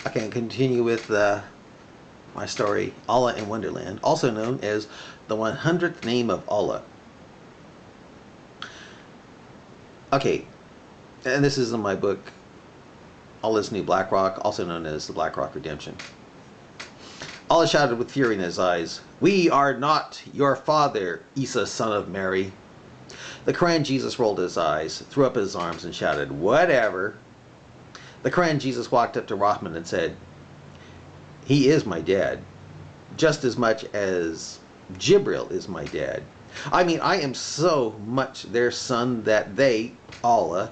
Okay, I'll continue with my story, Allah in Wonderland, also known as the 100th name of Allah. Okay, and this is in my book, Allah's New Black Rock, also known as the Black Rock Redemption. Allah shouted with fury in his eyes, "We are not your father, Isa, son of Mary." The Quran Jesus rolled his eyes, threw up his arms, and shouted, "Whatever." The Quran Jesus walked up to Rahman and said, "He is my dad, just as much as Jibril is my dad. I mean, I am so much their son that they, Allah,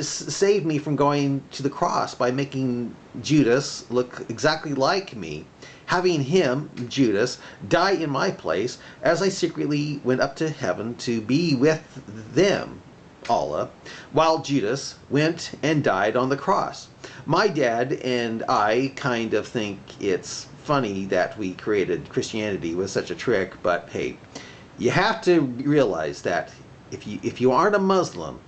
saved me from going to the cross by making Judas look exactly like me, having him, Judas, die in my place as I secretly went up to heaven to be with them, Allah, while Judas went and died on the cross. My dad and I kind of think it's funny that we created Christianity with such a trick, but hey, you have to realize that if you aren't a Muslim,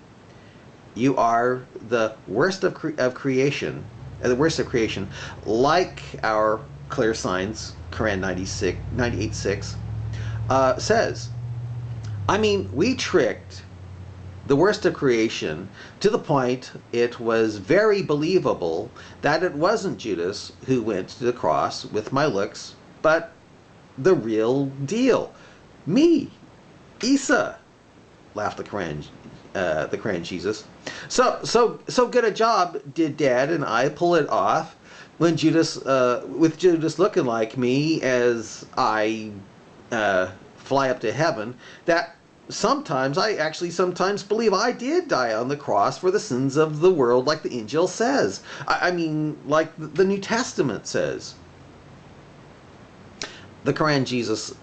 you are the worst of creation, the worst of creation, like our clear signs, Quran 98:6 says. I mean, we tricked the worst of creation to the point it was very believable that it wasn't Judas who went to the cross with my looks, but the real deal. Me, Isa, laughed the Quran Jesus. So good a job did Dad and I pull it off when with Judas looking like me as I fly up to heaven, that I actually sometimes believe I did die on the cross for the sins of the world, like the Injil says. I mean, like the New Testament says. The Quran Jesus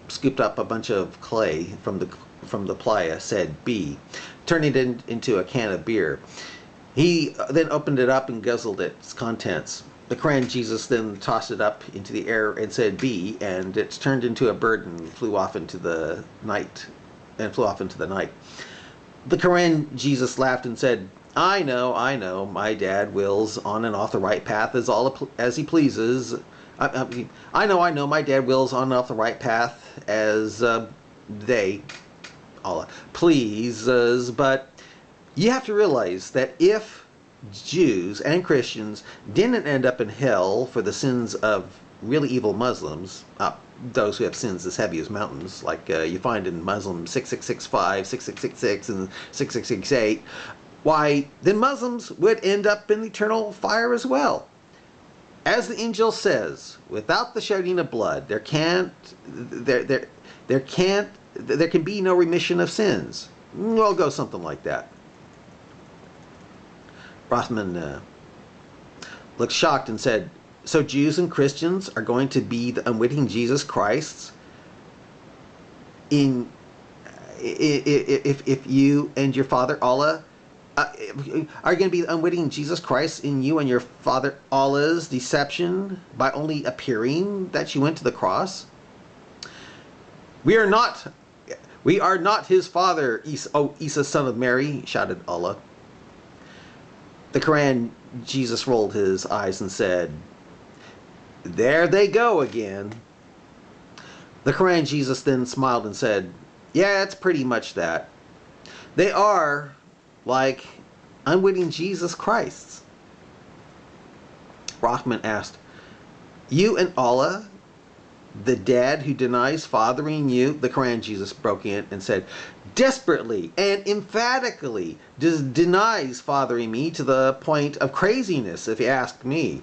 scooped up a bunch of clay from the playa, said "Be," turned it into a can of beer. He then opened it up and guzzled its contents. The Quran Jesus then tossed it up into the air and said "Be," and it turned into a bird and flew off into the night. The Quran Jesus laughed and said, I know, my dad wills on and off the right path as he pleases. I know, my dad wills on and off the right path as Allah pleases, but you have to realize that if Jews and Christians didn't end up in hell for the sins of really evil Muslims, those who have sins as heavy as mountains, like you find in Muslim 6665, 6666, and 6668, why, then Muslims would end up in eternal fire as well. As the Injil says, without the shedding of blood, there can be no remission of sins. We'll go something like that. Rothman looked shocked and said, "So Jews and Christians are going to be the unwitting Jesus Christs if you and your father Allah are you going to be the unwitting Jesus Christ in you and your father Allah's deception by only appearing that you went to the cross? We are not his father, Isa, son of Mary," shouted Allah. The Quran Jesus rolled his eyes and said, "There they go again." The Quran Jesus then smiled and said, "Yeah, it's pretty much that. They are like unwitting Jesus Christs." Rahman asked, "You and Allah, the dad who denies fathering you?" The Quran Jesus broke in and said, "Desperately and emphatically denies fathering me to the point of craziness, if you ask me."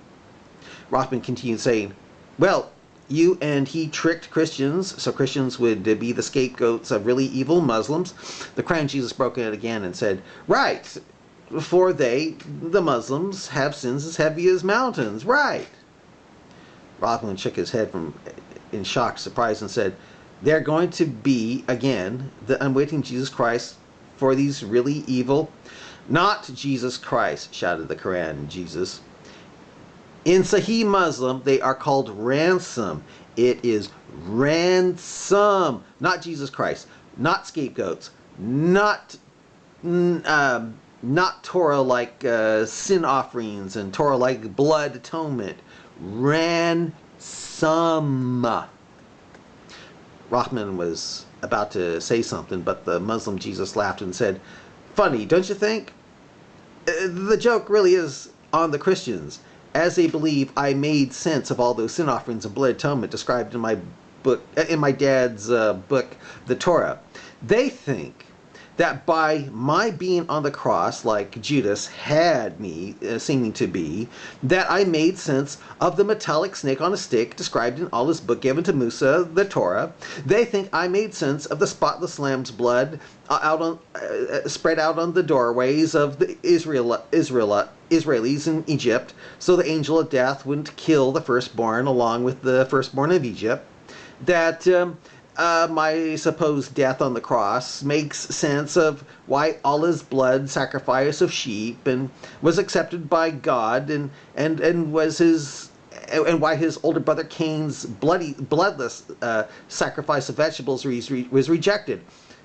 Rahman continued saying, "Well, you and he tricked Christians, so Christians would be the scapegoats of really evil Muslims." The Quran Jesus broke in again and said, "Right, for the Muslims, have sins as heavy as mountains, right." Rahman shook his head in shocked surprise and said, "They're going to be, again, the unwitting Jesus Christ for these really evil—" "Not Jesus Christ," shouted the Quran Jesus. "In Sahih Muslim, they are called ransom. It is ransom, not Jesus Christ, not scapegoats, not not Torah like sin offerings and Torah like blood atonement. Ransom. Rahman was about to say something, but the Muslim Jesus laughed and said, "Funny, don't you think? The joke really is on the Christians, as they believe I made sense of all those sin offerings and blood atonement described in my book, in my dad's book, the Torah. They think that by my being on the cross, like Judas had me seeming to be, that I made sense of the metallic snake on a stick described in Allah's book given to Musa, the Torah. They think I made sense of the spotless lamb's blood spread out on the doorways of the Israelis in Egypt, so the angel of death wouldn't kill the firstborn along with the firstborn of Egypt. That my supposed death on the cross makes sense of why Allah's blood sacrifice of sheep and was accepted by God and was his and why his older brother Cain's bloodless sacrifice of vegetables was rejected.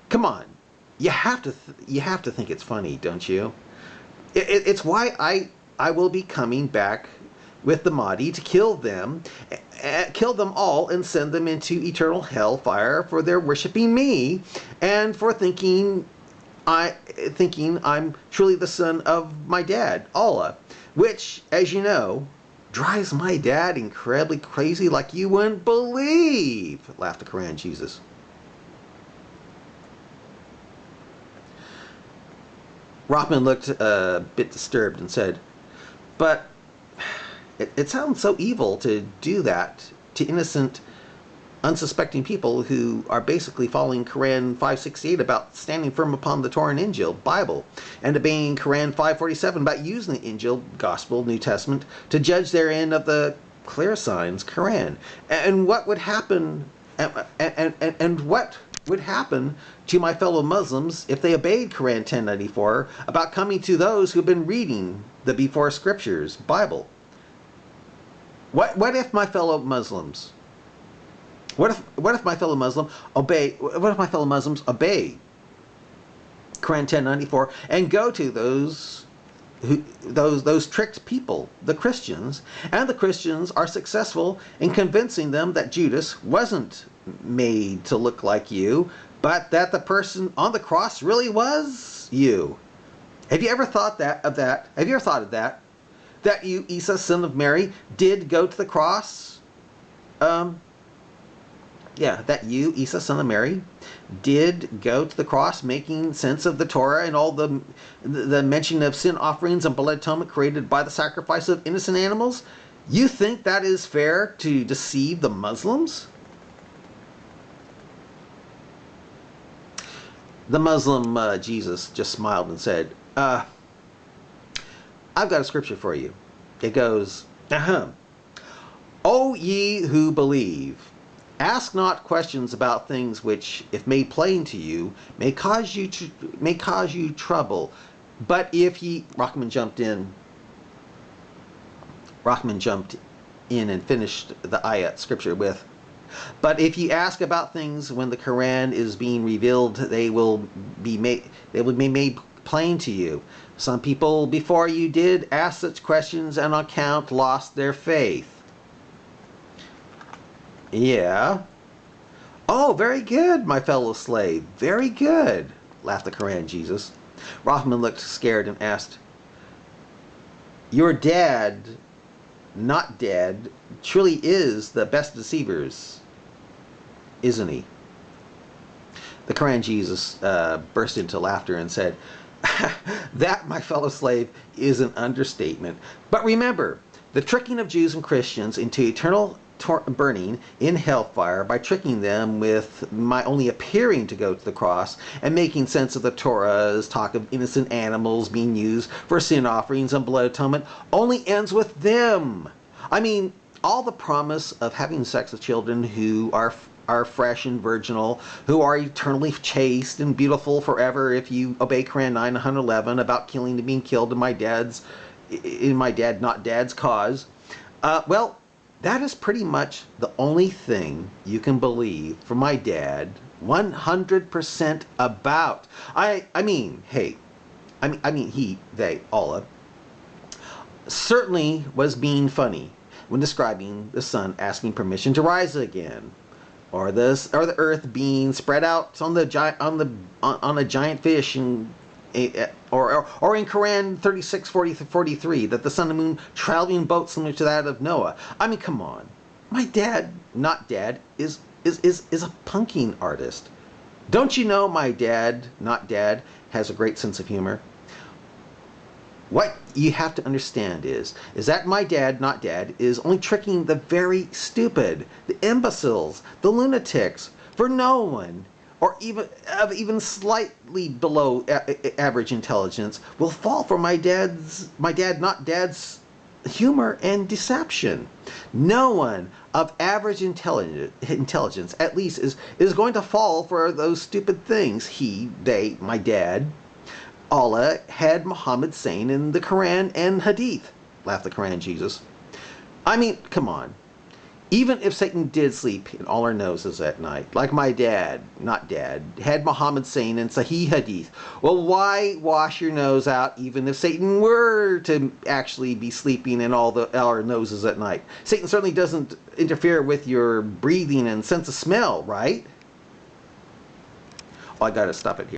Come on, you have to think it's funny, don't you? It's why I will be coming back with the Mahdi to kill them all and send them into eternal hellfire for their worshiping me and for thinking I'm truly the son of my dad, Allah, which, as you know, drives my dad incredibly crazy like you wouldn't believe, laughed the Quran Jesus. Rahman looked a bit disturbed and said, "But it sounds so evil to do that to innocent, unsuspecting people who are basically following Quran 568 about standing firm upon the Torah and Injil, Bible, and obeying Quran 547 about using the Injil, Gospel, New Testament, to judge therein of the clear signs, Quran. And what would happen, and what would happen to my fellow Muslims if they obeyed Quran 1094 about coming to those who have been reading the before scriptures, Bible? What if my fellow Muslims? What if my fellow Muslims obey? What if my fellow Muslims obey Quran 1094 and go to those tricked people, the Christians, and the Christians are successful in convincing them that Judas wasn't made to look like you, but that the person on the cross really was you? Have you ever thought of that? Have you ever thought of that? That you, Isa, son of Mary, did go to the cross? That you, Isa, son of Mary, did go to the cross, making sense of the Torah and all the mention of sin offerings and blood atonement created by the sacrifice of innocent animals? You think that is fair to deceive the Muslims? The Muslim Jesus just smiled and said, I've got a scripture for you. It goes, O ye who believe, ask not questions about things which, if made plain to you, may cause you trouble. But if ye, Rahman jumped in and finished the ayat scripture with, but if ye ask about things when the Quran is being revealed, they will be made plain to you. Some people before you did ask such questions and on account lost their faith. Yeah. Oh, very good, my fellow slave. Very good, laughed the Quran Jesus. Rahman looked scared and asked, your dad, not dead, truly is the best deceivers, isn't he? The Quran Jesus burst into laughter and said, that, my fellow slave, is an understatement. But remember, the tricking of Jews and Christians into eternal burning in hellfire by tricking them with my only appearing to go to the cross and making sense of the Torah's talk of innocent animals being used for sin offerings and blood atonement only ends with them. I mean, all the promise of having sex with children who are fresh and virginal, who are eternally chaste and beautiful forever if you obey Quran 911 about killing and being killed in my dad, not dad's cause. Well, that is pretty much the only thing you can believe from my dad 100% about. I mean, hey, they, Allah, certainly was being funny when describing the sun asking permission to rise again, or the earth being spread out on on a giant fish, and or in Quran 36:43 that the sun and moon traveling boats similar to that of Noah. I mean, come on, my dad, not dad, is a punking artist. Don't you know my dad, not dad, has a great sense of humor? What you have to understand is that my dad, not dad, is only tricking the very stupid, the imbeciles, the lunatics. For no one, or even slightly below average intelligence, will fall for my dad, not dad's humor and deception. No one of average intelligence, at least, is going to fall for those stupid things my dad, Allah, had Muhammad saying in the Quran and Hadith. Laughed the Quran, Jesus. I mean, come on. Even if Satan did sleep in all our noses at night, like my dad, not dad, had Muhammad saying in Sahih Hadith, well, why wash your nose out even if Satan were to actually be sleeping in all our noses at night? Satan certainly doesn't interfere with your breathing and sense of smell, right? Oh, I gotta stop it here.